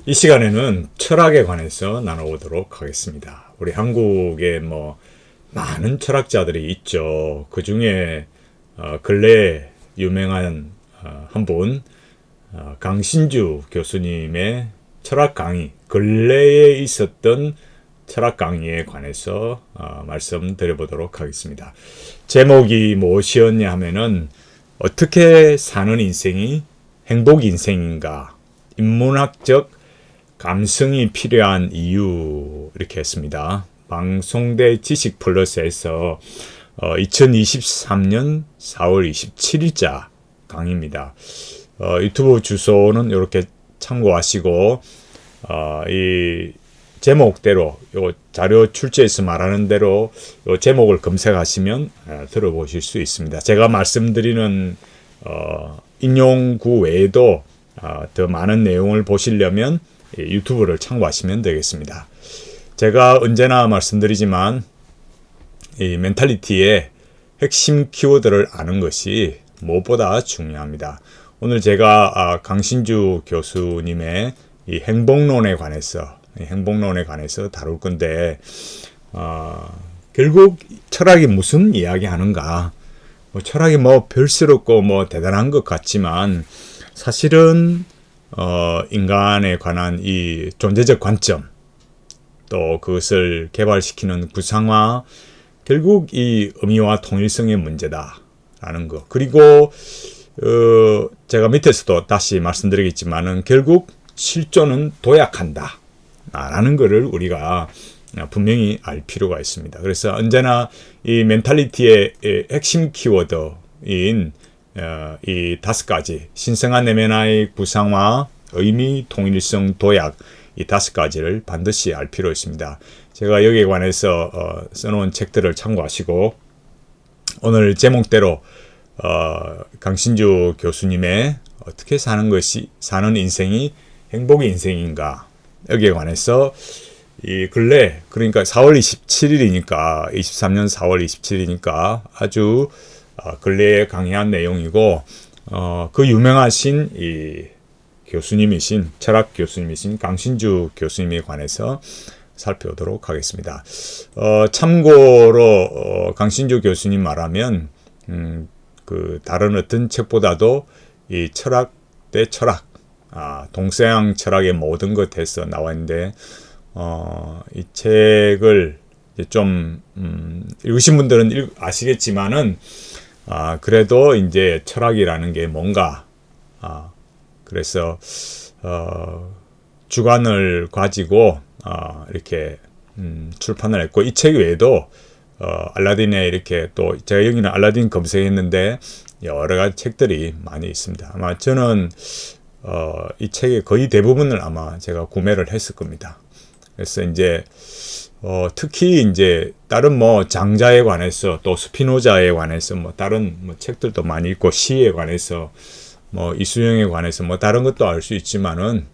이 시간에는 철학에 관해서 나눠보도록 하겠습니다. 우리 한국에 많은 철학자들이 있죠. 그 중에 근래에 유명한 한 분, 강신주 교수님의 철학 강의, 근래에 있었던 철학 강의에 관해서 말씀드려보도록 하겠습니다. 제목이 무엇이었냐 하면은 어떻게 사는 인생이 행복 인생인가, 인문학적 감성이 필요한 이유, 이렇게 했습니다. 방송대 지식 플러스에서 2023년 4월 27일자 강의입니다. 유튜브 주소는 이렇게 참고하시고 이 제목대로 요 자료 출처에서 말하는 대로 요 제목을 검색하시면 들어보실 수 있습니다. 제가 말씀드리는 인용구 외에도 더 많은 내용을 보시려면 유튜브를 참고하시면 되겠습니다. 제가 언제나 말씀드리지만 이 멘탈리티의 핵심 키워드를 아는 것이 무엇보다 중요합니다. 오늘 제가 강신주 교수님의 이 행복론에 관해서 다룰 건데 결국 철학이 무슨 이야기 하는가? 철학이 별스럽고 대단한 것 같지만 사실은 인간에 관한 이 존재적 관점, 또 그것을 개발시키는 구상화, 결국 이 의미와 통일성의 문제다라는 것. 그리고 제가 밑에서도 다시 말씀드리겠지만은 결국 실존은 도약한다 라는 것을 우리가 분명히 알 필요가 있습니다. 그래서 언제나 이 멘탈리티의 핵심 키워드인 이 5가지, 신성한 내면의 구상화, 의미, 통일성, 도약, 이 5가지를 반드시 알 필요 있습니다. 제가 여기에 관해서 써놓은 책들을 참고하시고 오늘 제목대로 강신주 교수님의 어떻게 사는 인생이 행복의 인생인가, 여기에 관해서 이 근래, 그러니까 4월 27일이니까 23년 4월 27일이니까 아주 근래에 강의한 내용이고 그 유명하신 이 교수님이신, 철학 교수님이신 강신주 교수님에 관해서 살펴보도록 하겠습니다. 참고로 강신주 교수님 말하면 그 다른 어떤 책보다도 이 철학 대 철학, 동서양 철학의 모든 것에서 나와 있는데 이 책을 좀 읽으신 분들은 아시겠지만은 그래도 이제 철학이라는 게 뭔가 그래서 주관을 가지고 이렇게 출판을 했고, 이 책 외에도 알라딘에 이렇게 또 제가 여기는 알라딘 검색했는데 여러 가지 책들이 많이 있습니다. 아마 저는 이 책의 거의 대부분을 아마 제가 구매를 했을 겁니다. 그래서 이제 특히 이제 다른 장자에 관해서, 또 스피노자에 관해서 다른 책들도 많이 있고, 시에 관해서 이수영에 관해서 다른 것도 알 수 있지만은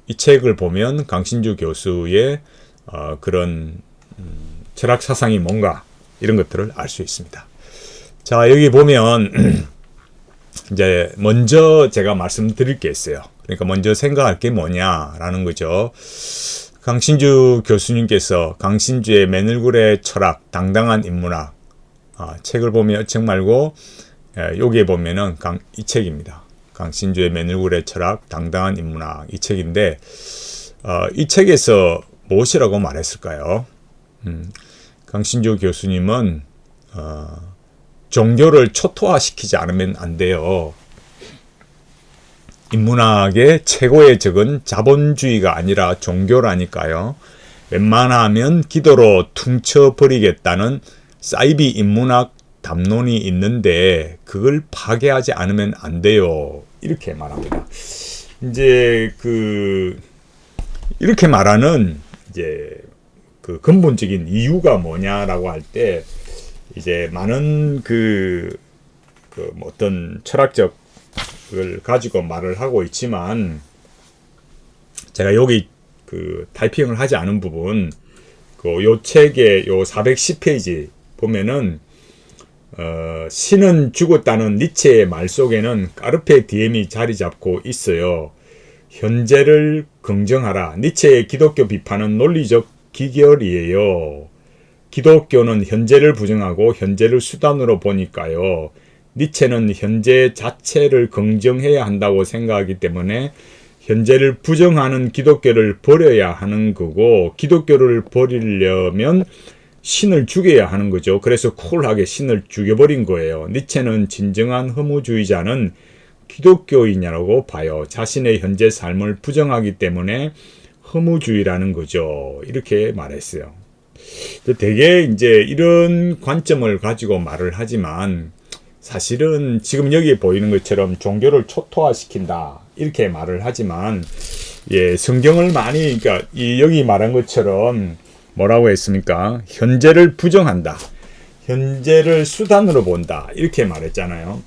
이 책을 보면 강신주 교수의 그런 철학 사상이 뭔가 이런 것들을 알 수 있습니다. 자, 여기 보면 이제 먼저 제가 말씀드릴 게 있어요. 그러니까 먼저 생각할 게 뭐냐라는 거죠. 강신주 교수님께서 강신주의 맨얼굴의 철학, 당당한 인문학 책을 보면, 책 말고 여기에 보면은 이 책입니다. 강신주의 맨얼굴의 철학, 당당한 인문학, 이 책인데 이 책에서 무엇이라고 말했을까요? 강신주 교수님은 종교를 초토화시키지 않으면 안 돼요. 인문학의 최고의 적은 자본주의가 아니라 종교라니까요. 웬만하면 기도로 퉁쳐버리겠다는 사이비 인문학 담론이 있는데 그걸 파괴하지 않으면 안 돼요. 이렇게 말합니다. 이제 이렇게 말하는 이제 그 근본적인 이유가 뭐냐라고 할 때, 이제 많은 어떤 철학적 을 가지고 말을 하고 있지만, 제가 여기 타이핑을 하지 않은 부분, 요 책의 요 410페이지 보면은 신은 죽었다는 니체의 말 속에는 까르페 디엠이 자리 잡고 있어요. 현재를 긍정하라. 니체의 기독교 비판은 논리적 기결이에요. 기독교는 현재를 부정하고 현재를 수단으로 보니까요. 니체는 현재 자체를 긍정해야 한다고 생각하기 때문에 현재를 부정하는 기독교를 버려야 하는 거고, 기독교를 버리려면 신을 죽여야 하는 거죠. 그래서 쿨하게 신을 죽여버린 거예요. 니체는 진정한 허무주의자는 기독교인이라고 봐요. 자신의 현재 삶을 부정하기 때문에 허무주의라는 거죠. 이렇게 말했어요. 되게 이제 이런 관점을 가지고 말을 하지만 사실은 지금 여기 보이는 것처럼 종교를 초토화시킨다 이렇게 말을 하지만, 예, 성경을 많이, 그러니까 여기 말한 것처럼 뭐라고 했습니까? 현재를 부정한다, 현재를 수단으로 본다 이렇게 말했잖아요.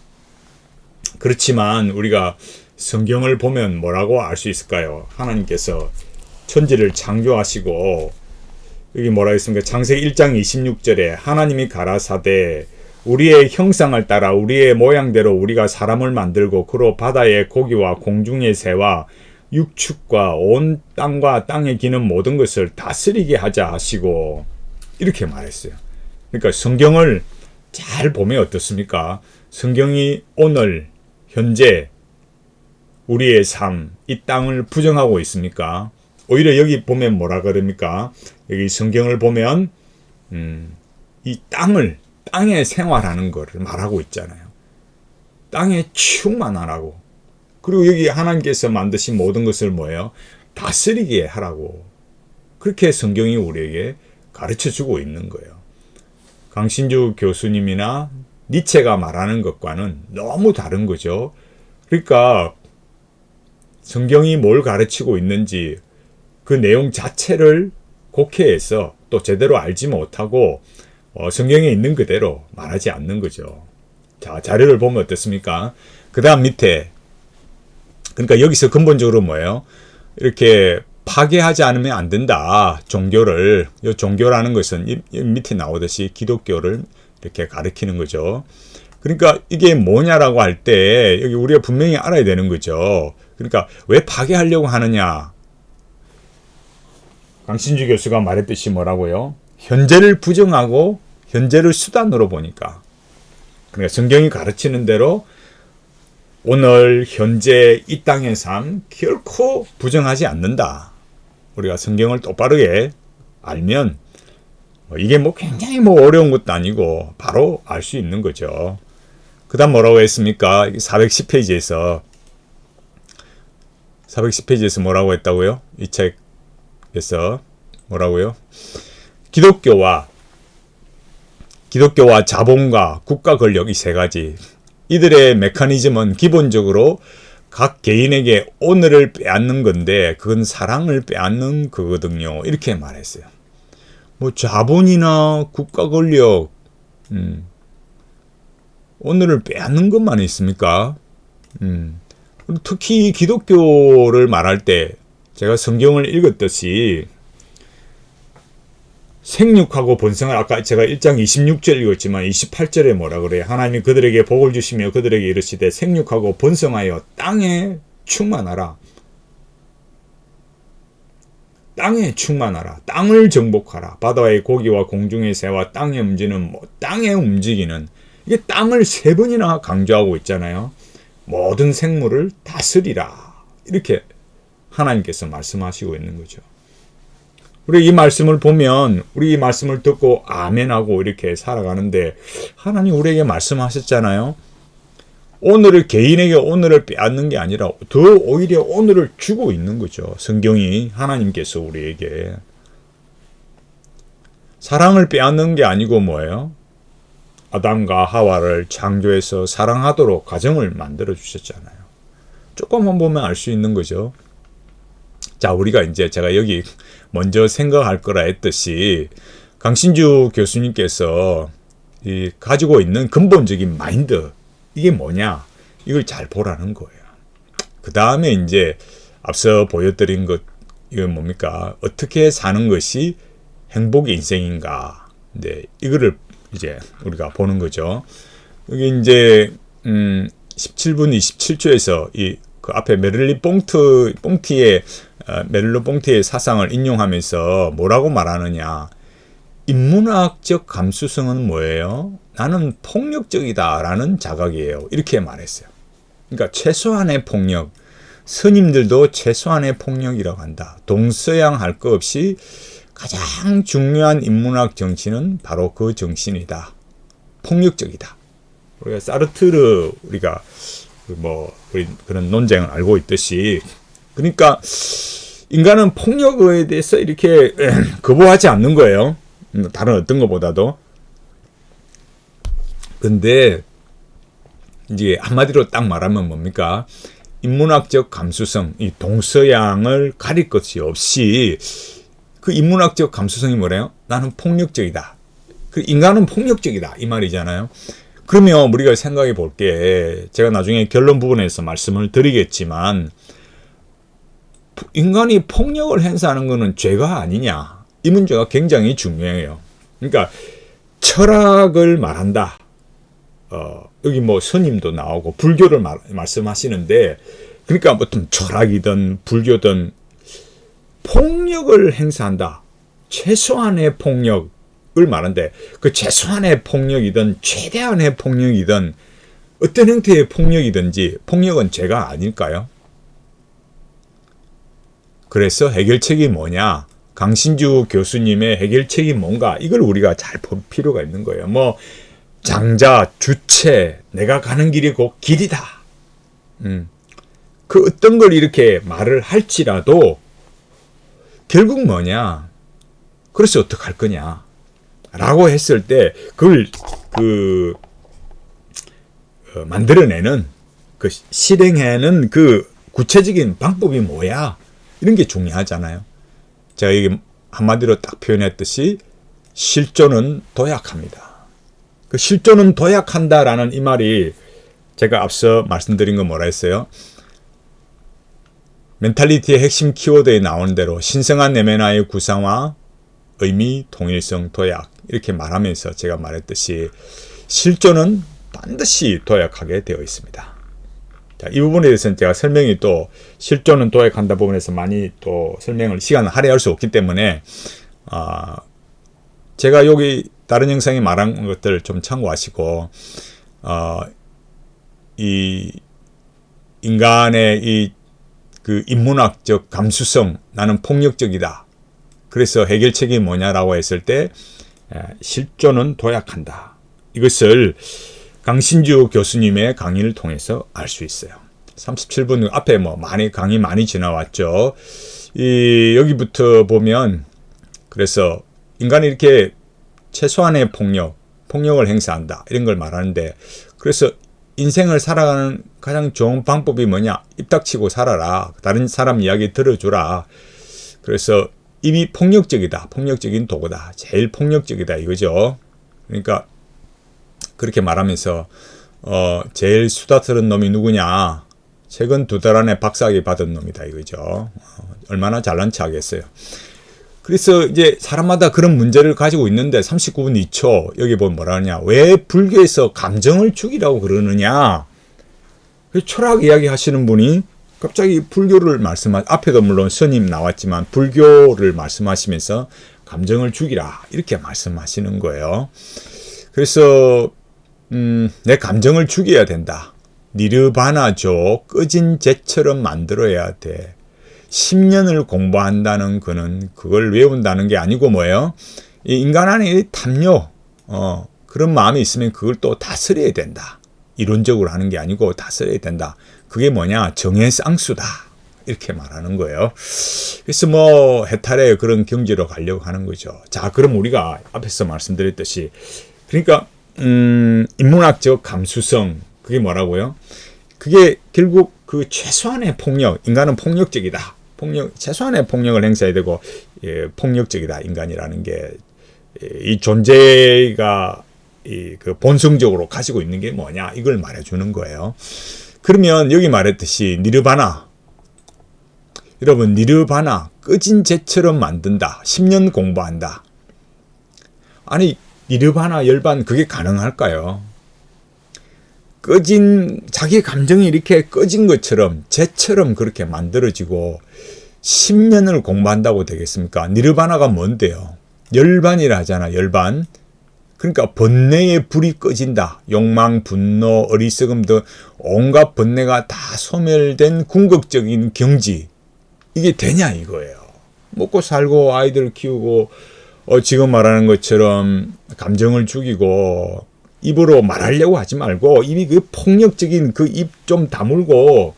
그렇지만 우리가 성경을 보면 뭐라고 알 수 있을까요? 하나님께서 천지를 창조하시고, 여기 뭐라 했습니까? 창세기 1장 26절에 하나님이 가라사대 우리의 형상을 따라 우리의 모양대로 우리가 사람을 만들고 그로 바다의 고기와 공중의 새와 육축과 온 땅과 땅에 기는 모든 것을 다스리게 하자 하시고, 이렇게 말했어요. 그러니까 성경을 잘 보면 어떻습니까? 성경이 오늘 현재 우리의 삶, 이 땅을 부정하고 있습니까? 오히려 여기 보면 뭐라 그럽니까? 여기 성경을 보면 이 땅에 생활하는 것을 말하고 있잖아요. 땅에 충만하라고. 그리고 여기 하나님께서 만드신 모든 것을 뭐예요? 다스리게 하라고. 그렇게 성경이 우리에게 가르쳐주고 있는 거예요. 강신주 교수님이나 니체가 말하는 것과는 너무 다른 거죠. 그러니까 성경이 뭘 가르치고 있는지 그 내용 자체를 곡해해서 또 제대로 알지 못하고 성경에 있는 그대로 말하지 않는 거죠. 자, 자료를 보면 어떻습니까? 그 다음 밑에, 그러니까 여기서 근본적으로 뭐예요? 이렇게 파괴하지 않으면 안 된다. 종교를. 이 종교라는 것은 밑에 나오듯이 기독교를 이렇게 가리키는 거죠. 그러니까 이게 뭐냐라고 할 때 여기 우리가 분명히 알아야 되는 거죠. 그러니까 왜 파괴하려고 하느냐? 강신주 교수가 말했듯이 뭐라고요? 현재를 부정하고 현재를 수단으로 보니까. 그러니까 성경이 가르치는 대로 오늘 현재 이 땅의 삶 결코 부정하지 않는다. 우리가 성경을 똑바르게 알면 이게 굉장히 어려운 것도 아니고 바로 알 수 있는 거죠. 그 다음 뭐라고 했습니까? 410페이지에서 뭐라고 했다고요? 이 책에서 뭐라고요? 기독교와 자본과 국가 권력 이 세 가지, 이들의 메커니즘은 기본적으로 각 개인에게 오늘을 빼앗는 건데 그건 사랑을 빼앗는 거거든요. 이렇게 말했어요. 자본이나 국가 권력, 오늘을 빼앗는 것만 있습니까? 특히 기독교를 말할 때 제가 성경을 읽었듯이 생육하고 번성을, 아까 제가 1장 26절 읽었지만 28절에 뭐라 그래요? 하나님이 그들에게 복을 주시며 그들에게 이르시되 생육하고 번성하여 땅에 충만하라. 땅에 충만하라. 땅을 정복하라. 바다의 고기와 공중의 새와 땅에 움직이는 이게 땅을 세 번이나 강조하고 있잖아요. 모든 생물을 다스리라. 이렇게 하나님께서 말씀하시고 있는 거죠. 우리 이 말씀을 보면, 우리 이 말씀을 듣고 아멘하고 이렇게 살아가는데, 하나님 우리에게 말씀하셨잖아요. 개인에게 오늘을 빼앗는 게 아니라 더 오히려 오늘을 주고 있는 거죠. 성경이, 하나님께서 우리에게. 사랑을 빼앗는 게 아니고 뭐예요? 아담과 하와를 창조해서 사랑하도록 가정을 만들어 주셨잖아요. 조금만 보면 알 수 있는 거죠. 자, 우리가 이제 제가 여기 먼저 생각할 거라 했듯이 강신주 교수님께서 가지고 있는 근본적인 마인드, 이게 뭐냐? 이걸 잘 보라는 거예요. 그 다음에 이제 앞서 보여드린 것, 이건 뭡니까? 어떻게 사는 것이 행복의 인생인가? 네, 이거를 이제 우리가 보는 거죠. 여기 이제 17분 27초에서 그 앞에 메를로 뽕티의 사상을 인용하면서 뭐라고 말하느냐. 인문학적 감수성은 뭐예요? 나는 폭력적이다라는 자각이에요. 이렇게 말했어요. 그러니까 최소한의 폭력, 스님들도 최소한의 폭력이라고 한다. 동서양 할 것 없이 가장 중요한 인문학 정신은 바로 그 정신이다. 폭력적이다. 우리가 사르트르 우리가 그런 논쟁을 알고 있듯이, 그러니까 인간은 폭력에 대해서 이렇게 거부하지 않는 거예요. 다른 어떤 것보다도. 근데 이제 한마디로 딱 말하면 뭡니까? 인문학적 감수성, 이 동서양을 가릴 것이 없이 그 인문학적 감수성이 뭐래요? 나는 폭력적이다. 그 인간은 폭력적이다. 이 말이잖아요. 그러면 우리가 생각해 볼게, 제가 나중에 결론 부분에서 말씀을 드리겠지만, 인간이 폭력을 행사하는 것은 죄가 아니냐. 이 문제가 굉장히 중요해요. 그러니까 철학을 말한다. 여기 스님도 나오고 불교를 말씀하시는데, 그러니까 어떤 철학이든 불교든 폭력을 행사한다. 최소한의 폭력을 말하는데, 그 최소한의 폭력이든 최대한의 폭력이든 어떤 형태의 폭력이든지 폭력은 죄가 아닐까요? 그래서 해결책이 뭐냐? 강신주 교수님의 해결책이 뭔가, 이걸 우리가 잘 볼 필요가 있는 거예요. 장자, 주체, 내가 가는 길이 곧 길이다. 그 어떤 걸 이렇게 말을 할지라도 결국 뭐냐? 그래서 어떡할 거냐? 라고 했을 때 그걸 만들어내는, 실행하는 구체적인 방법이 뭐야? 이런 게 중요하잖아요. 제가 여기 한마디로 딱 표현했듯이 실존은 도약합니다. 그 실존은 도약한다라는 이 말이 제가 앞서 말씀드린 거 뭐라 했어요? 멘탈리티의 핵심 키워드에 나오는 대로 신성한 내면화의 구상화, 의미, 통일성, 도약, 이렇게 말하면서 제가 말했듯이 실존은 반드시 도약하게 되어 있습니다. 자, 이 부분에 대해서는 제가 설명이 또 실존은 도약한다 부분에서 많이 또 시간을 할애할 수 없기 때문에 제가 여기 다른 영상에 말한 것들을 좀 참고하시고, 이 인간의 그 인문학적 감수성, 나는 폭력적이다. 그래서 해결책이 뭐냐라고 했을 때 실존은 도약한다. 이것을 강신주 교수님의 강의를 통해서 알 수 있어요. 37분 앞에 강의 많이 지나왔죠. 여기부터 보면, 그래서 인간이 이렇게 최소한의 폭력을 행사한다. 이런 걸 말하는데, 그래서 인생을 살아가는 가장 좋은 방법이 뭐냐? 입 닥치고 살아라. 다른 사람 이야기 들어주라. 그래서 입이 폭력적이다. 폭력적인 도구다. 제일 폭력적이다. 이거죠. 그러니까 그렇게 말하면서 제일 수다스러운 놈이 누구냐? 최근 2달 안에 박사학위 받은 놈이다. 이거죠. 얼마나 잘난 체 하겠어요. 그래서 이제 사람마다 그런 문제를 가지고 있는데 39분 2초 여기 보면 뭐라 하냐? 왜 불교에서 감정을 죽이라고 그러느냐? 철학 이야기 하시는 분이 갑자기 불교를 앞에도 물론 스님 나왔지만 불교를 말씀하시면서 감정을 죽이라 이렇게 말씀하시는 거예요. 그래서 내 감정을 죽여야 된다. 니르바나죠. 꺼진 재처럼 만들어야 돼. 10년을 공부한다는 거는 그걸 외운다는 게 아니고 뭐예요? 이 인간 안에 탐욕, 그런 마음이 있으면 그걸 또 다스려야 된다. 이론적으로 하는 게 아니고 다스려야 된다. 그게 뭐냐? 정의 쌍수다. 이렇게 말하는 거예요. 그래서 해탈의 그런 경지로 가려고 하는 거죠. 자, 그럼 우리가 앞에서 말씀드렸듯이, 그러니까 인문학적 감수성, 그게 뭐라고요? 그게 결국 그 최소한의 폭력, 인간은 폭력적이다. 최소한의 폭력을 행사해야 되고, 폭력적이다. 인간이라는 게 이 존재가 그 본성적으로 가지고 있는 게 뭐냐? 이걸 말해주는 거예요. 그러면 여기 말했듯이 니르바나, 여러분 니르바나 꺼진 재처럼 만든다. 10년 공부한다. 아니 니르바나 열반 그게 가능할까요? 자기 감정이 이렇게 꺼진 것처럼, 쟤처럼 그렇게 만들어지고 10년을 공부한다고 되겠습니까? 니르바나가 뭔데요? 열반이라 하잖아, 열반. 그러니까 번뇌의 불이 꺼진다. 욕망, 분노, 어리석음 등 온갖 번뇌가 다 소멸된 궁극적인 경지. 이게 되냐 이거예요. 먹고 살고 아이들 키우고 지금 말하는 것처럼 감정을 죽이고 입으로 말하려고 하지 말고 이미 그 폭력적인 그 입 좀 다물고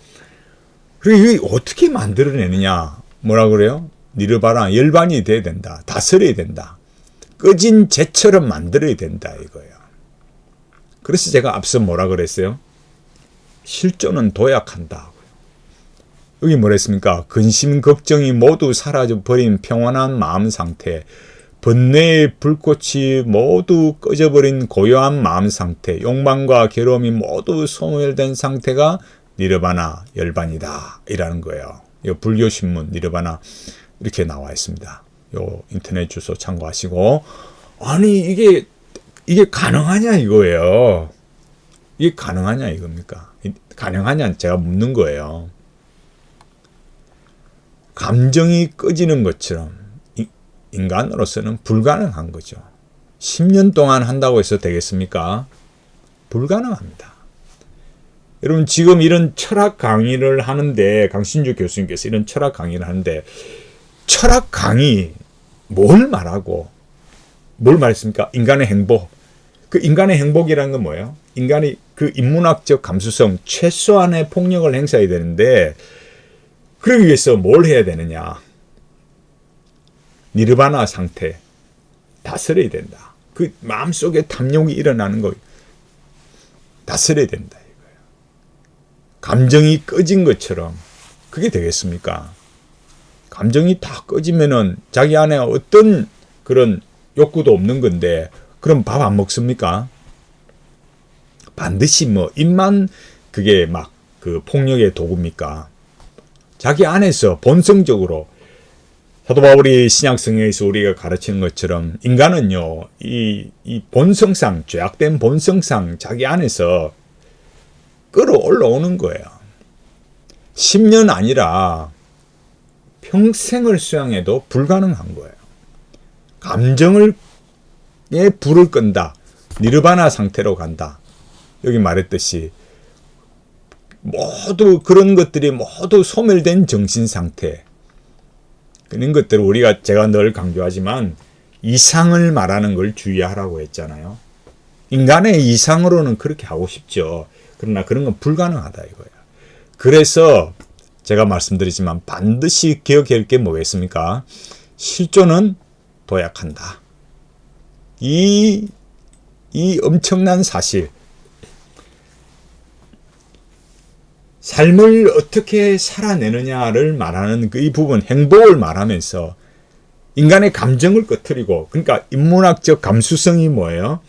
그리고 이게 어떻게 만들어내느냐. 뭐라 그래요? 니르바나 열반이 돼야 된다. 다스려야 된다. 꺼진 재처럼 만들어야 된다 이거예요. 그래서 제가 앞서 뭐라 그랬어요? 실존은 도약한다. 여기 뭐랬습니까? 근심 걱정이 모두 사라져버린 평온한 마음 상태, 번뇌의 불꽃이 모두 꺼져버린 고요한 마음 상태, 욕망과 괴로움이 모두 소멸된 상태가 니르바나 열반이다 이라는 거예요. 이 불교신문 니르바나 이렇게 나와 있습니다. 요 인터넷 주소 참고하시고. 아니 이게 가능하냐 이거예요. 이게 가능하냐 이겁니까? 가능하냐 제가 묻는 거예요. 감정이 꺼지는 것처럼 인간으로서는 불가능한 거죠. 10년 동안 한다고 해서 되겠습니까? 불가능합니다. 여러분 지금 이런 철학 강의를 하는데 강신주 교수님께서 이런 철학 강의를 하는데 철학 강의 뭘 말하고 뭘 말했습니까? 인간의 행복. 그 인간의 행복이라는 건 뭐예요? 인간이 그 인문학적 감수성 최소한의 폭력을 행사해야 되는데 그러기 위해서 뭘 해야 되느냐? 니르바나 상태 다스려야 된다. 그 마음속에 탐욕이 일어나는 거 다스려야 된다 이거예요. 감정이 꺼진 것처럼 그게 되겠습니까? 감정이 다 꺼지면은 자기 안에 어떤 그런 욕구도 없는 건데 그럼 밥 안 먹습니까? 반드시 뭐 입만 그게 막 그 폭력의 도구입니까? 자기 안에서 본성적으로 사도 바울이 신약성경에서 우리가 가르치는 것처럼 인간은요 이 본성상 죄악된 본성상 자기 안에서 끌어올라오는 거예요. 10년 아니라 평생을 수양해도 불가능한 거예요. 감정의 불을 끈다. 니르바나 상태로 간다. 여기 말했듯이 모두 그런 것들이 모두 소멸된 정신 상태. 그런 것들을 제가 늘 강조하지만 이상을 말하는 걸 주의하라고 했잖아요. 인간의 이상으로는 그렇게 하고 싶죠. 그러나 그런 건 불가능하다 이거예요. 그래서 제가 말씀드리지만 반드시 기억해야 할 게 뭐겠습니까? 실존은 도약한다. 이 엄청난 사실. 삶을 어떻게 살아내느냐를 말하는 이 부분, 행복을 말하면서 인간의 감정을 꺼트리고, 그러니까 인문학적 감수성이 뭐예요?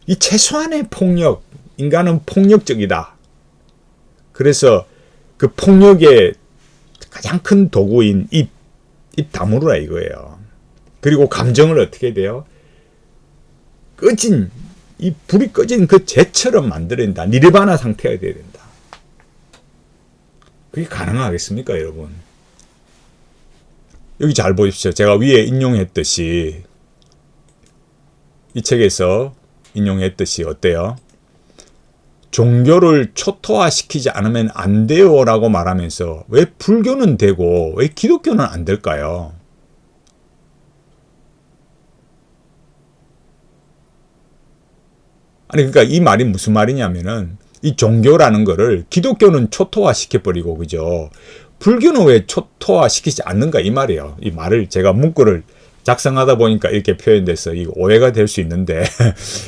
이 최소한의 폭력, 인간은 폭력적이다. 그래서 그 폭력의 가장 큰 도구인 입 다물으라 이거예요. 그리고 감정을 어떻게 돼요? 불이 꺼진 그 재처럼 만들어낸다. 니르바나 상태가 돼야 된다. 그게 가능하겠습니까, 여러분? 여기 잘 보십시오. 제가 위에 인용했듯이, 이 책에서 인용했듯이 어때요? 종교를 초토화시키지 않으면 안 돼요 라고 말하면서 왜 불교는 되고 왜 기독교는 안 될까요? 아니 그러니까 이 말이 무슨 말이냐면은 이 종교라는 거를 기독교는 초토화시켜버리고 그죠? 불교는 왜 초토화시키지 않는가 이 말이에요. 이 말을 제가 문구를 작성하다 보니까 이렇게 표현돼서 이 오해가 될 수 있는데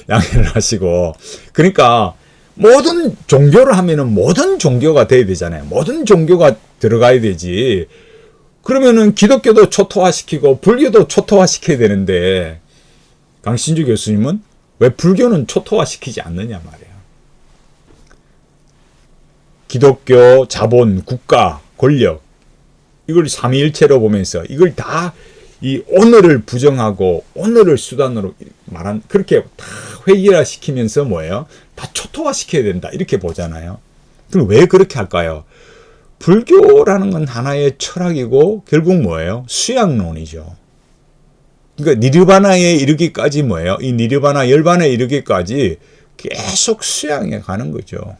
양해를 하시고 그러니까 모든 종교를 하면은 모든 종교가 돼야 되잖아요. 모든 종교가 들어가야 되지. 그러면은 기독교도 초토화시키고 불교도 초토화시켜야 되는데 강신주 교수님은 왜 불교는 초토화시키지 않느냐 말이에요. 기독교, 자본, 국가, 권력 이걸 삼위일체로 보면서 이걸 다 이 오늘을 부정하고 오늘을 수단으로 말한 그렇게 다 회의화시키면서 뭐예요? 다 초토화시켜야 된다 이렇게 보잖아요. 그럼 왜 그렇게 할까요? 불교라는 건 하나의 철학이고 결국 뭐예요? 수양론이죠. 그러니까 니르바나에 이르기까지 뭐예요? 이 니르바나 열반에 이르기까지 계속 수양해 가는 거죠.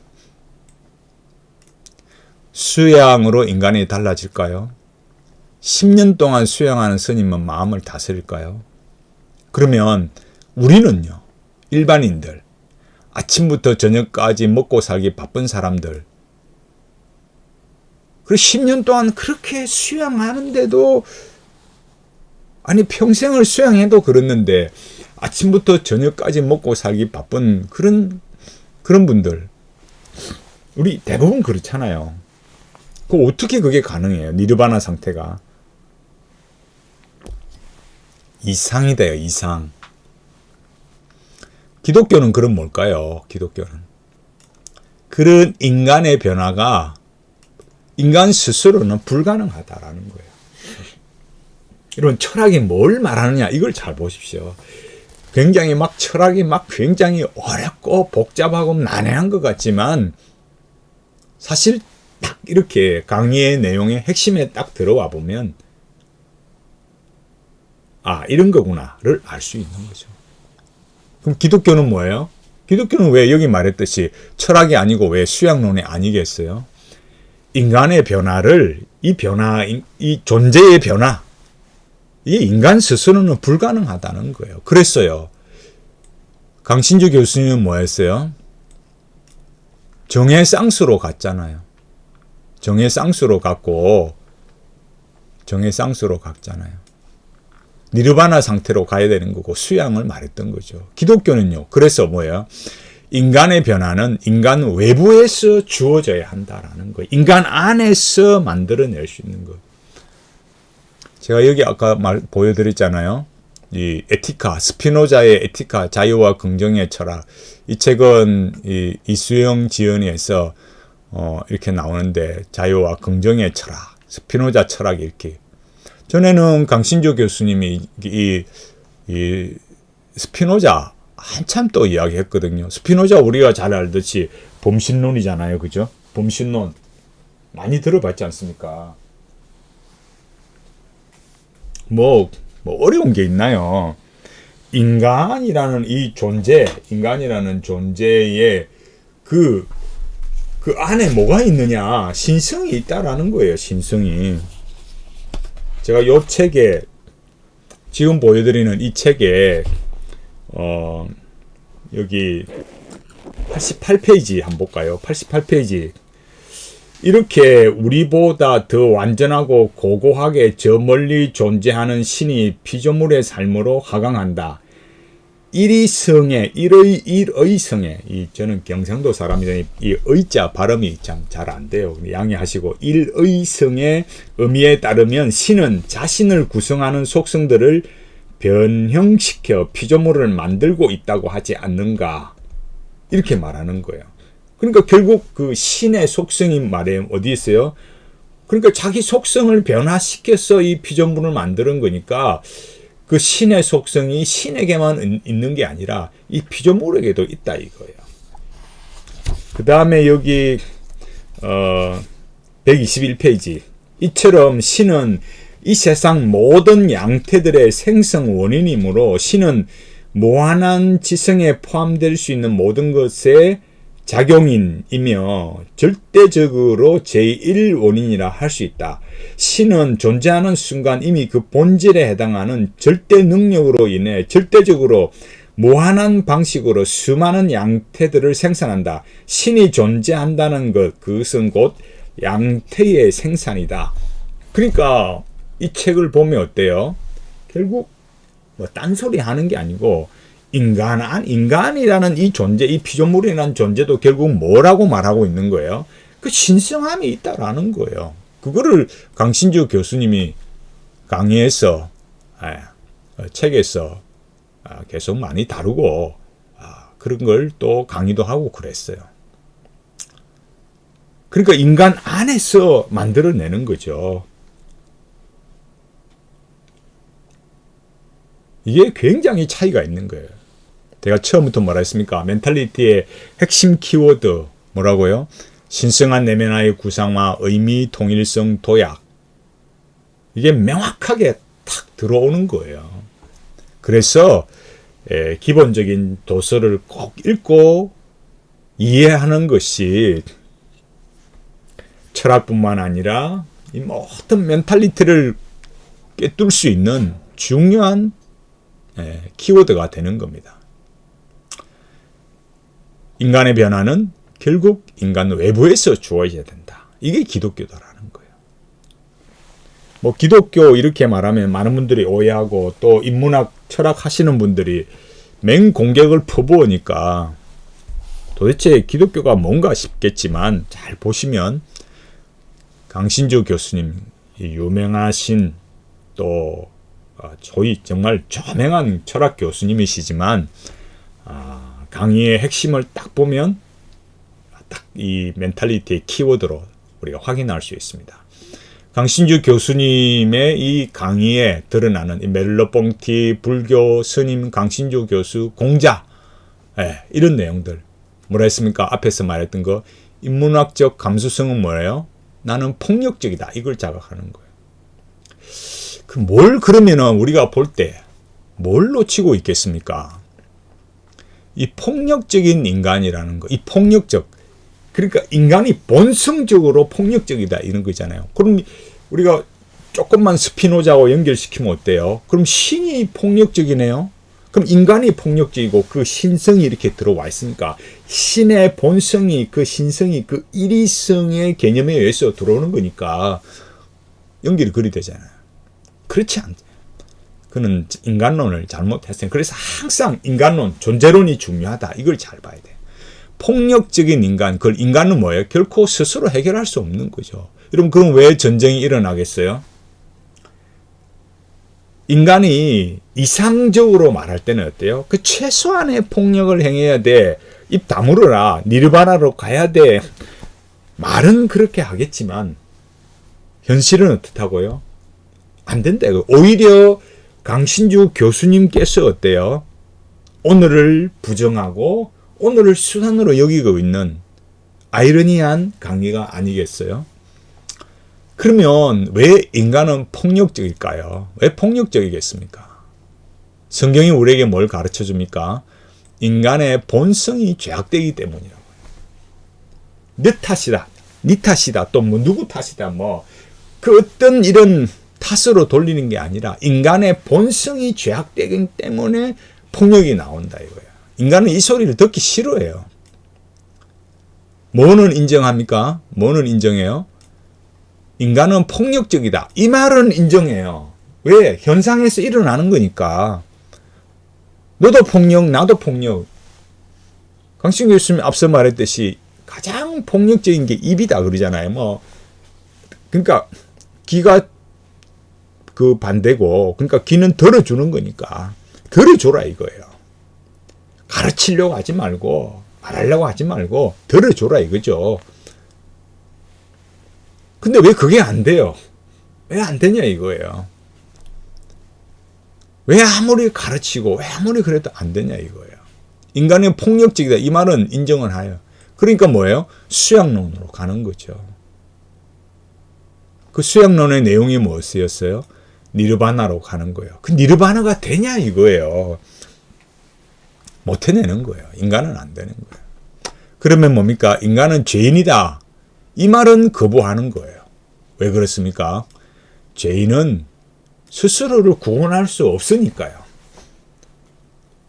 수양으로 인간이 달라질까요? 10년 동안 수양하는 스님은 마음을 다스릴까요? 그러면 우리는요, 일반인들, 아침부터 저녁까지 먹고 살기 바쁜 사람들, 그리고 10년 동안 그렇게 수양하는데도, 아니 평생을 수양해도 그렇는데 아침부터 저녁까지 먹고 살기 바쁜 그런 분들, 우리 대부분 그렇잖아요. 어떻게 그게 가능해요? 니르바나 상태가. 이상이다요, 이상. 기독교는 그럼 뭘까요? 기독교는. 그런 인간의 변화가 인간 스스로는 불가능하다라는 거예요. 여러분, 철학이 뭘 말하느냐, 이걸 잘 보십시오. 굉장히 철학이 굉장히 어렵고 복잡하고 난해한 것 같지만, 사실 딱 이렇게 강의의 내용의 핵심에 딱 들어와 보면, 이런 거구나를 알 수 있는 거죠. 그럼 기독교는 뭐예요? 기독교는 왜 여기 말했듯이 철학이 아니고 왜 수양론이 아니겠어요? 인간의 변화를, 이 존재의 변화, 이게 인간 스스로는 불가능하다는 거예요. 그랬어요. 강신주 교수님은 뭐 했어요? 정의 쌍수로 갔잖아요. 정의 쌍수로 갔잖아요. 니르바나 상태로 가야 되는 거고 수양을 말했던 거죠. 기독교는요. 그래서 뭐예요? 인간의 변화는 인간 외부에서 주어져야 한다라는 거예요. 인간 안에서 만들어낼 수 있는 것. 제가 여기 아까 보여드렸잖아요. 이 에티카, 스피노자의 에티카, 자유와 긍정의 철학. 이 책은 이수영 지연이에서 이렇게 나오는데, 자유와 긍정의 철학, 스피노자 철학이 이렇게. 전에는 강신조 교수님이 이 스피노자 한참 또 이야기했거든요. 스피노자 우리가 잘 알듯이 범신론이잖아요, 그죠? 범신론 많이 들어봤지 않습니까? 뭐 어려운 게 있나요? 인간이라는 존재의 그 안에 뭐가 있느냐? 신성이 있다라는 거예요, 신성이. 제가 요 책에, 지금 보여드리는 이 책에, 여기 88페이지 한번 볼까요? 88페이지. 이렇게 우리보다 더 완전하고 고고하게 저 멀리 존재하는 신이 피조물의 삶으로 하강한다. 일의 성에, 일의 성에, 저는 경상도 사람이니 이 의자 발음이 참 잘 안 돼요. 양해하시고, 일의 성의 의미에 따르면 신은 자신을 구성하는 속성들을 변형시켜 피조물을 만들고 있다고 하지 않는가. 이렇게 말하는 거예요. 그러니까 결국 그 신의 속성이 말에 어디 있어요? 그러니까 자기 속성을 변화시켜서 이 피조물을 만드는 거니까, 그 신의 속성이 신에게만 있는 게 아니라 이 피조물에게도 있다 이거예요. 그 다음에 여기 121페이지. 이처럼 신은 이 세상 모든 양태들의 생성 원인이므로 신은 무한한 지성에 포함될 수 있는 모든 것의 작용인이며 절대적으로 제1원인이라 할 수 있다. 신은 존재하는 순간 이미 그 본질에 해당하는 절대 능력으로 인해 절대적으로 무한한 방식으로 수많은 양태들을 생산한다. 신이 존재한다는 것, 그것은 곧 양태의 생산이다. 그러니까 이 책을 보면 어때요? 결국 딴소리 하는 게 아니고, 인간이라는 이 존재, 이 피조물이라는 존재도 결국 뭐라고 말하고 있는 거예요? 그 신성함이 있다라는 거예요. 그거를 강신주 교수님이 강의에서, 책에서 계속 많이 다루고, 그런 걸 또 강의도 하고 그랬어요. 그러니까 인간 안에서 만들어내는 거죠. 이게 굉장히 차이가 있는 거예요. 제가 처음부터 뭐라 했습니까? 멘탈리티의 핵심 키워드 뭐라고요? 신성한 내면의 구상화, 의미, 통일성, 도약. 이게 명확하게 탁 들어오는 거예요. 그래서 기본적인 도서를 꼭 읽고 이해하는 것이 철학뿐만 아니라 이 모든 멘탈리티를 꿰뚫을 수 있는 중요한 키워드가 되는 겁니다. 인간의 변화는 결국 인간 외부에서 주어져야 된다. 이게 기독교다라는 거예요. 뭐 기독교 이렇게 말하면 많은 분들이 오해하고 또 인문학, 철학 하시는 분들이 맹공격을 퍼부으니까 도대체 기독교가 뭔가 싶겠지만 잘 보시면 강신주 교수님, 유명하신 또 저희 정말 저명한 철학 교수님이시지만 강의의 핵심을 딱 보면 딱 이 멘탈리티의 키워드로 우리가 확인할 수 있습니다. 강신주 교수님의 이 강의에 드러나는 이 멜로뽕티 불교 스님 강신주 교수 공자 이런 내용들 뭐라 했습니까? 앞에서 말했던 거 인문학적 감수성은 뭐예요? 나는 폭력적이다. 이걸 자각하는 거예요. 뭘 그러면은 우리가 볼 때 뭘 놓치고 있겠습니까? 이 폭력적인 인간이라는 거, 이 폭력적, 그러니까 인간이 본성적으로 폭력적이다 이런 거잖아요. 그럼 우리가 조금만 스피노자하고 연결시키면 어때요? 그럼 신이 폭력적이네요. 그럼 인간이 폭력적이고 그 신성이 이렇게 들어와 있으니까 신의 본성이 그 신성이 그 일위성의 개념에 의해서 들어오는 거니까 연결이 그리 되잖아요. 그렇지 않죠. 그는 인간론을 잘못했어요. 그래서 항상 인간론, 존재론이 중요하다. 이걸 잘 봐야 돼요. 폭력적인 인간, 그걸 인간은 뭐예요? 결코 스스로 해결할 수 없는 거죠. 여러분, 그럼 왜 전쟁이 일어나겠어요? 인간이 이상적으로 말할 때는 어때요? 그 최소한의 폭력을 행해야 돼. 입 다물어라. 니르바나로 가야 돼. 말은 그렇게 하겠지만 현실은 어떻다고요? 안 된다. 오히려 강신주 교수님께서 어때요? 오늘을 부정하고 오늘을 수단으로 여기고 있는 아이러니한 강의가 아니겠어요? 그러면 왜 인간은 폭력적일까요? 왜 폭력적이겠습니까? 성경이 우리에게 뭘 가르쳐 줍니까? 인간의 본성이 죄악되기 때문이라고요. 내 탓이다, 네 탓이다, 또 뭐 누구 탓이다, 뭐 그 어떤 이런 탓으로 돌리는 게 아니라 인간의 본성이 죄악되기 때문에 폭력이 나온다 이거예요. 인간은 이 소리를 듣기 싫어해요. 뭐는 인정합니까? 뭐는 인정해요? 인간은 폭력적이다. 이 말은 인정해요. 왜? 현상에서 일어나는 거니까. 너도 폭력, 나도 폭력. 강신 교수님 앞서 말했듯이 가장 폭력적인 게 입이다 그러잖아요. 뭐 그러니까 귀가 그 반대고, 그러니까 귀는 들어주는 거니까 들어줘라 이거예요. 가르치려고 하지 말고 말하려고 하지 말고 들어줘라 이거죠. 근데 왜 그게 안 돼요? 왜 안 되냐 이거예요. 왜 아무리 가르치고 왜 아무리 그래도 안 되냐 이거예요. 인간은 폭력적이다 이 말은 인정을 해요. 그러니까 뭐예요? 수양론으로 가는 거죠. 그 수양론의 내용이 무엇이었어요? 니르바나로 가는 거예요. 그 니르바나가 되냐 이거예요. 못 해내는 거예요. 인간은 안 되는 거예요. 그러면 뭡니까? 인간은 죄인이다. 이 말은 거부하는 거예요. 왜 그렇습니까? 죄인은 스스로를 구원할 수 없으니까요.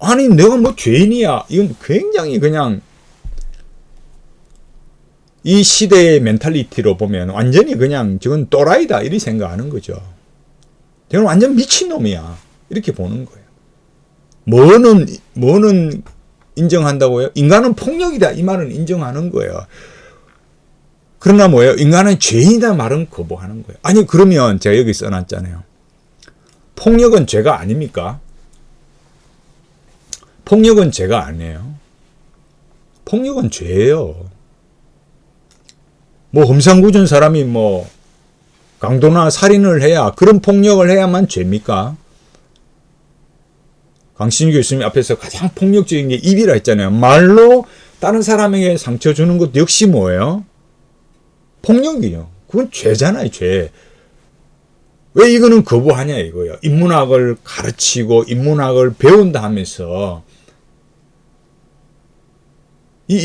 아니 내가 뭐 죄인이야. 이건 굉장히 그냥 이 시대의 멘탈리티로 보면 완전히 그냥 저건 또라이다 이렇게 생각하는 거죠. 저건 완전 미친놈이야 이렇게 보는 거예요. 뭐는 인정한다고요? 인간은 폭력이다 이 말은 인정하는 거예요. 그러나 뭐예요? 인간은 죄인이다 말은 거부하는 거예요. 아니 그러면 제가 여기 써놨잖아요. 폭력은 죄가 아닙니까? 폭력은 죄가 아니에요. 폭력은 죄예요. 뭐 험상궂은 사람이 뭐 강도나 살인을 해야 그런 폭력을 해야만 죄입니까? 강신주 교수님 앞에서 가장 폭력적인 게 입이라 했잖아요. 말로 다른 사람에게 상처 주는 것도 역시 뭐예요? 폭력이요. 그건 죄잖아요, 죄. 왜 이거는 거부하냐 이거예요. 인문학을 가르치고 인문학을 배운다 하면서 이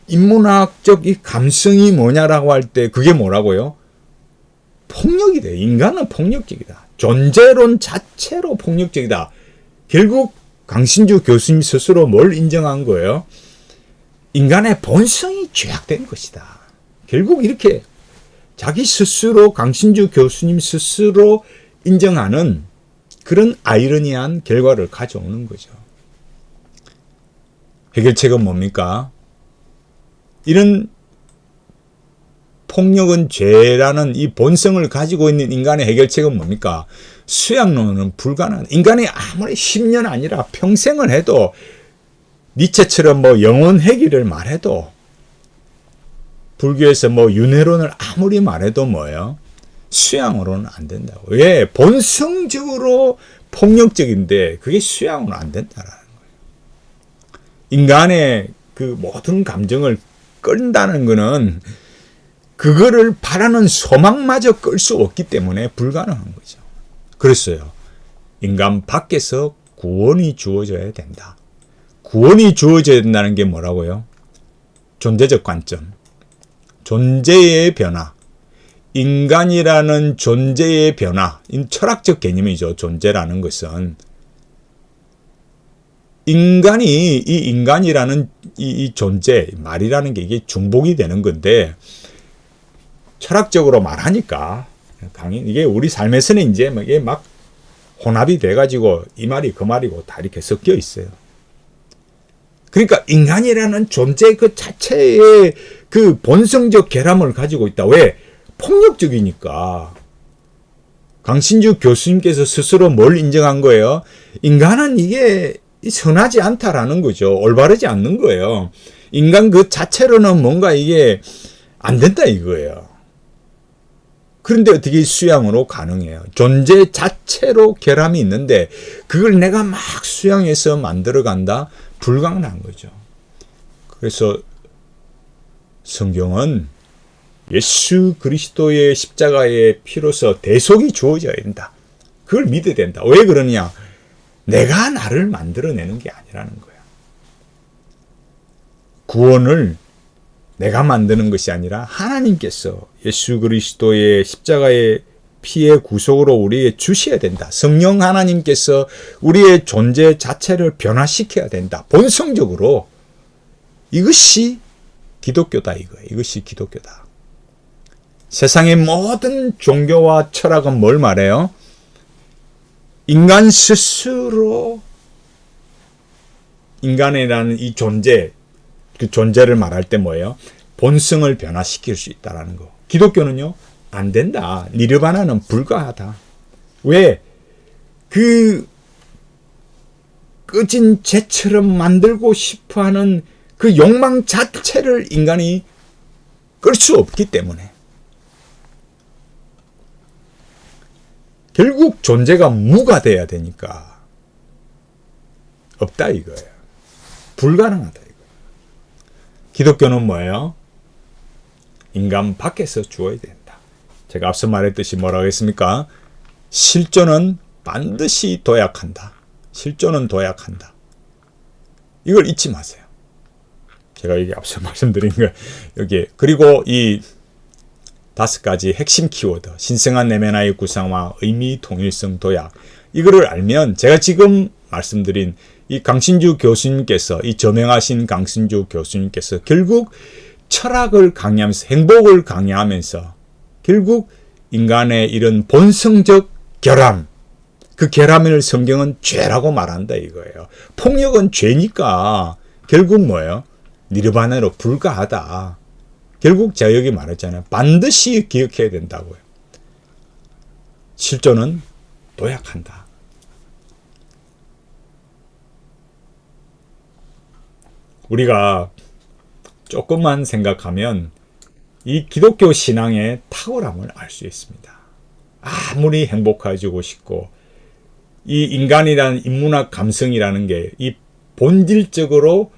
인문학적 이 감성이 뭐냐라고 할 때 그게 뭐라고요? 폭력이다. 인간은 폭력적이다. 존재론 자체로 폭력적이다. 결국 강신주 교수님 스스로 뭘 인정한 거예요? 인간의 본성이 죄악된 것이다. 결국 이렇게 자기 스스로 강신주 교수님 스스로 인정하는 그런 아이러니한 결과를 가져오는 거죠. 해결책은 뭡니까? 이런 폭력은 죄라는 이 본성을 가지고 있는 인간의 해결책은 뭡니까? 수양론은 불가능한. 인간이 아무리 10년 아니라 평생을 해도 니체처럼 뭐 영혼 회귀를 말해도 불교에서 뭐 윤회론을 아무리 말해도 뭐예요? 수양으로는 안 된다고. 왜? 본성적으로 폭력적인데 그게 수양으로 안 된다라는 거예요. 인간의 그 모든 감정을 끈다는 거는 그거를 바라는 소망마저 끌 수 없기 때문에 불가능한 거죠. 그랬어요. 인간 밖에서 구원이 주어져야 된다. 구원이 주어져야 된다는 게 뭐라고요? 존재적 관점. 존재의 변화. 인간이라는 존재의 변화. 철학적 개념이죠. 존재라는 것은. 인간이, 이 인간이라는 이 존재, 말이라는 게 이게 중복이 되는 건데, 철학적으로 말하니까, 이게 우리 삶에서는 이제 이게 막 혼합이 돼가지고 이 말이 그 말이고 다 이렇게 섞여 있어요. 그러니까 인간이라는 존재 그 자체의 그 본성적 결함을 가지고 있다. 왜? 폭력적이니까. 강신주 교수님께서 스스로 뭘 인정한 거예요? 인간은 이게 선하지 않다라는 거죠. 올바르지 않는 거예요. 인간 그 자체로는 뭔가 이게 안 된다 이거예요. 그런데 어떻게 수양으로 가능해요? 존재 자체로 결함이 있는데 그걸 내가 막 수양해서 만들어간다? 불가능한 거죠. 그래서 성경은 예수 그리스도의 십자가의 피로서 대속이 주어져야 된다. 그걸 믿어야 된다. 왜 그러냐? 내가 나를 만들어내는 게 아니라는 거야. 구원을 내가 만드는 것이 아니라 하나님께서 예수 그리스도의 십자가의 피의 구속으로 우리에게 주셔야 된다. 성령 하나님께서 우리의 존재 자체를 변화시켜야 된다. 본성적으로. 이것이 기독교다 이거예요. 이것이 기독교다. 세상의 모든 종교와 철학은 뭘 말해요? 인간 스스로 인간이라는 이 존재, 그 존재를 말할 때 뭐예요? 본성을 변화시킬 수 있다는 거. 기독교는요? 안 된다. 니르바나는 불가하다. 왜? 그 꺼진 재처럼 만들고 싶어하는 그 욕망 자체를 인간이 끌 수 없기 때문에. 결국 존재가 무가 돼야 되니까 없다 이거예요. 불가능하다 이거예요. 기독교는 뭐예요? 인간 밖에서 주어야 된다. 제가 앞서 말했듯이 뭐라고 했습니까? 실존은 반드시 도약한다. 실존은 도약한다. 이걸 잊지 마세요. 제가 여기 앞서 말씀드린 거 여기 그리고 이 5가지 핵심 키워드 신성한 내면의 구상화, 의미, 통일성, 도약 이거를 알면 제가 지금 말씀드린 이 강신주 교수님께서 이 저명하신 강신주 교수님께서 결국 철학을 강의하면서 행복을 강의하면서 결국 인간의 이런 본성적 결함 그 결함을 성경은 죄라고 말한다 이거예요. 폭력은 죄니까 결국 뭐예요? 니르바나로 불가하다. 결국 제가 여기 말했잖아요. 반드시 기억해야 된다고요. 실존은 도약한다. 우리가 조금만 생각하면 이 기독교 신앙의 탁월함을 알 수 있습니다. 아무리 행복해지고 싶고 이 인간이라는 인문학 감성이라는 게 이 본질적으로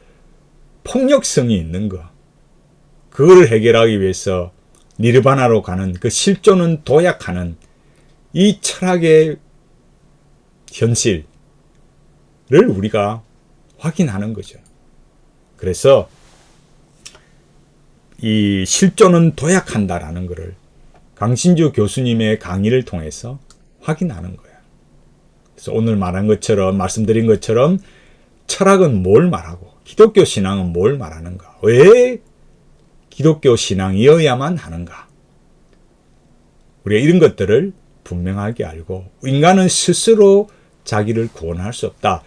폭력성이 있는 거. 그걸 해결하기 위해서 니르바나로 가는 그 실존은 도약하는 이 철학의 현실을 우리가 확인하는 거죠. 그래서 이 실존은 도약한다라는 것을 강신주 교수님의 강의를 통해서 확인하는 거예요. 그래서 오늘 말한 것처럼, 말씀드린 것처럼 철학은 뭘 말하고 기독교 신앙은 뭘 말하는가? 왜 기독교 신앙이어야만 하는가? 우리가 이런 것들을 분명하게 알고, 인간은 스스로 자기를 구원할 수 없다.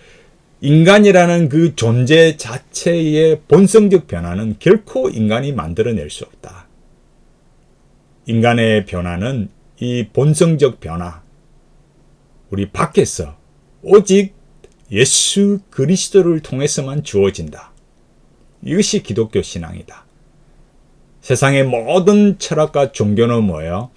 인간이라는 그 존재 자체의 본성적 변화는 결코 인간이 만들어낼 수 없다. 인간의 변화는, 이 본성적 변화, 우리 밖에서 오직 예수 그리스도를 통해서만 주어진다. 이것이 기독교 신앙이다. 세상의 모든 철학과 종교는 뭐예요?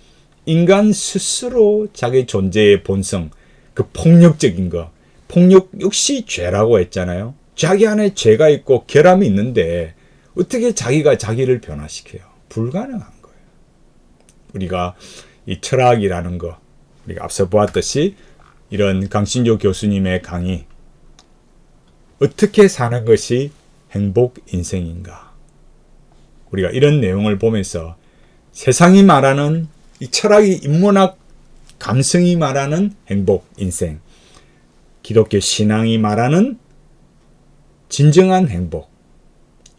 인간 스스로 자기 존재의 본성, 그 폭력적인 거, 폭력 역시 죄라고 했잖아요. 자기 안에 죄가 있고 결함이 있는데 어떻게 자기가 자기를 변화시켜요? 불가능한 거예요. 우리가 이 철학이라는 거, 우리가 앞서 보았듯이 이런 강신조 교수님의 강의, 어떻게 사는 것이 행복 인생인가? 우리가 이런 내용을 보면서 세상이 말하는 이 철학이 인문학 감성이 말하는 행복 인생, 기독교 신앙이 말하는 진정한 행복,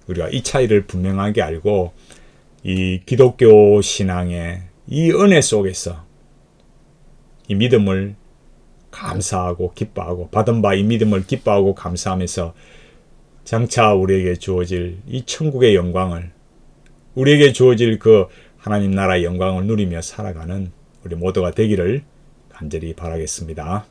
우리가 이 차이를 분명하게 알고 이 기독교 신앙의 이 은혜 속에서 이 믿음을 감사하고 기뻐하고, 받은 바 이 믿음을 기뻐하고 감사하면서 장차 우리에게 주어질 이 천국의 영광을, 우리에게 주어질 그 하나님 나라의 영광을 누리며 살아가는 우리 모두가 되기를 간절히 바라겠습니다.